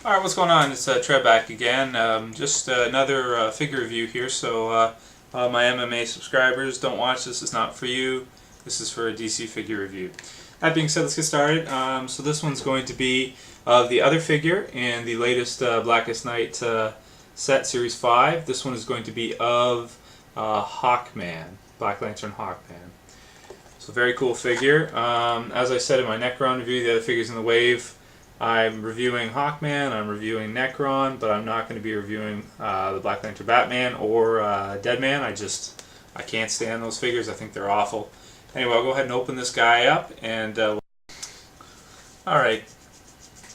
Alright, what's going on? It's Trev back again. Just another figure review here. So, my MMA subscribers, don't watch this. It's not for you. This is for a DC figure review. That being said, let's get started. So this one's going to be the other figure in the latest Blackest Night set, Series 5. This one is going to be of Hawkman, Black Lantern Hawkman. So very cool figure. As I said in my Necron review, the other figures in the wave, I'm reviewing Hawkman, I'm reviewing Necron, but I'm not going to be reviewing the Black Lantern Batman or Deadman. I can't stand those figures. I think they're awful. Anyway, I'll go ahead and open this guy up and alright.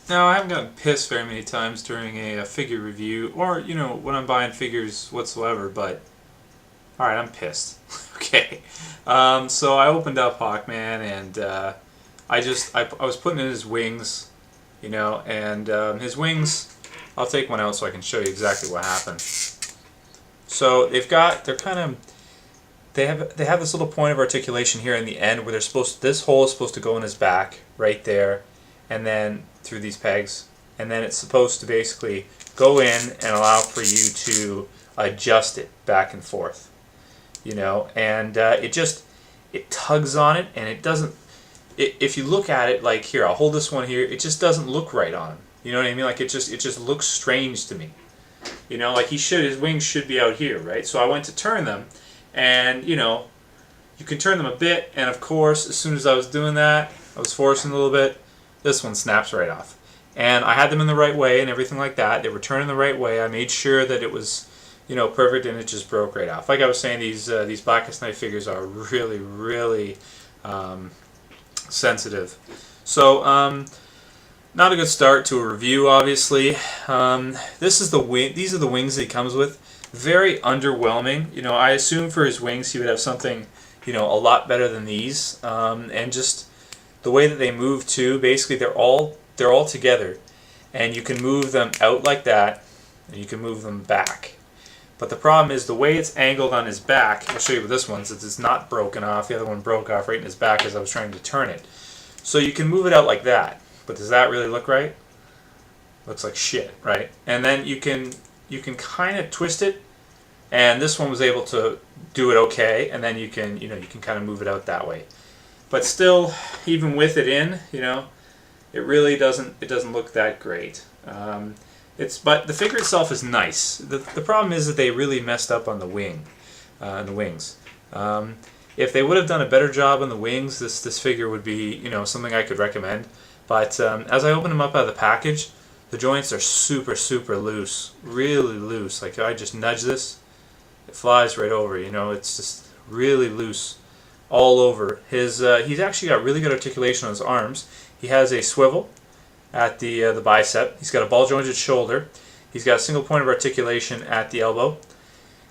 Now, I haven't gotten pissed very many times during a figure review, or, you know, when I'm buying figures whatsoever, but alright, I'm pissed. Okay. So I opened up Hawkman and I was putting in his wings, you know, and his wings, I'll take one out so I can show you exactly what happened. So they have this little point of articulation here in the end where this hole is supposed to go in his back right there, and then through these pegs, and then it's supposed to basically go in and allow for you to adjust it back and forth, you know, and it tugs on it, and it doesn't. If you look at it, like here, I'll hold this one here. It just doesn't look right on him. You know what I mean? Like it just looks strange to me. You know, like his wings should be out here, right? So I went to turn them, and you know, you can turn them a bit, and of course, as soon as I was doing that, I was forcing a little bit. This one snaps right off, and I had them in the right way and everything like that. They were turning the right way. I made sure that it was, you know, perfect, and it just broke right off. Like I was saying, these Blackest Night figures are really, really sensitive. So, not a good start to a review, obviously. These are the wings that he comes with. Very underwhelming. You know, I assume for his wings he would have something, you know, a lot better than these. And just the way that they move too. Basically, they're all together, and you can move them out like that, and you can move them back. But the problem is the way it's angled on his back. I'll show you with this one, since it's not broken off. The other one broke off right in his back as I was trying to turn it. So you can move it out like that. But does that really look right? Looks like shit, right? And then you can kind of twist it, and this one was able to do it okay. And then you can kind of move it out that way. But still, even with it in, you know, it really doesn't look that great. But the figure itself is nice. The problem is that they really messed up on the wings. If they would have done a better job on the wings, this figure would be, you know, something I could recommend. But as I open them up out of the package, the joints are super, super loose, really loose. Like if I just nudge this, it flies right over. You know, it's just really loose all over. He's actually got really good articulation on his arms. He has a swivel at the bicep. He's got a ball jointed shoulder. He's got a single point of articulation at the elbow,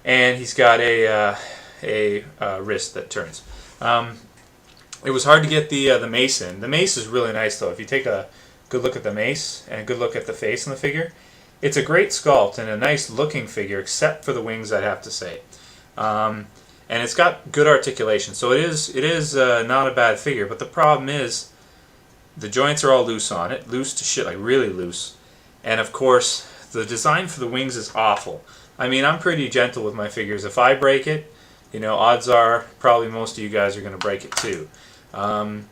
and he's got a wrist that turns. It was hard to get the mace in. The mace is really nice though. If you take a good look at the mace and a good look at the face on the figure, it's a great sculpt and a nice looking figure, except for the wings, I'd have to say. And it's got good articulation, so it is not a bad figure. But the problem is, the joints are all loose on it, loose to shit, like really loose. And of course, the design for the wings is awful. I mean, I'm pretty gentle with my figures. If I break it, you know, odds are probably most of you guys are going to break it too. And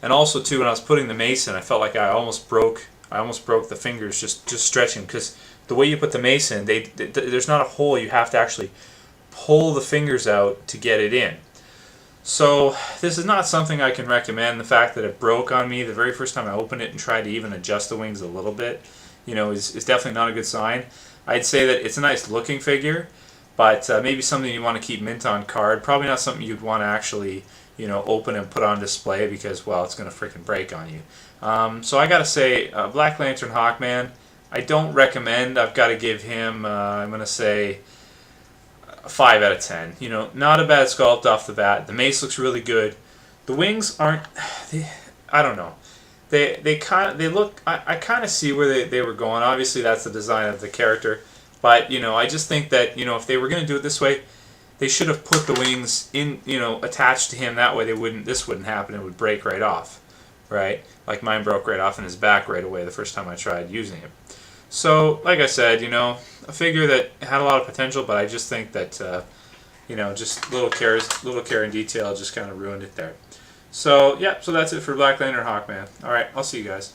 also too, when I was putting the mace in, I felt like I almost broke the fingers just stretching, because the way you put the mace in, there's not a hole. You have to actually pull the fingers out to get it in. So this is not something I can recommend. The fact that it broke on me the very first time I opened it and tried to even adjust the wings a little bit, you know, is definitely not a good sign. I'd say that it's a nice looking figure, but maybe something you want to keep mint on card. Probably not something you'd want to actually, you know, open and put on display, because, well, it's going to freaking break on you. So I got to say, Black Lantern Hawkman, I don't recommend. I've got to give him, I'm going to say, 5 out of 10. You know, not a bad sculpt off the bat. The mace looks really good. The wings aren't. I don't know. They look. I kind of see where they were going. Obviously, that's the design of the character. But you know, I just think that, you know, if they were going to do it this way, they should have put the wings in. You know, attached to him. That way, this wouldn't happen. It would break right off, right? Like mine broke right off in his back right away the first time I tried using it. So, like I said, a figure that had a lot of potential, but I just think that just little care and detail just kind of ruined it there. So, yeah, so that's it for Black Lantern Hawkman. All right, I'll see you guys.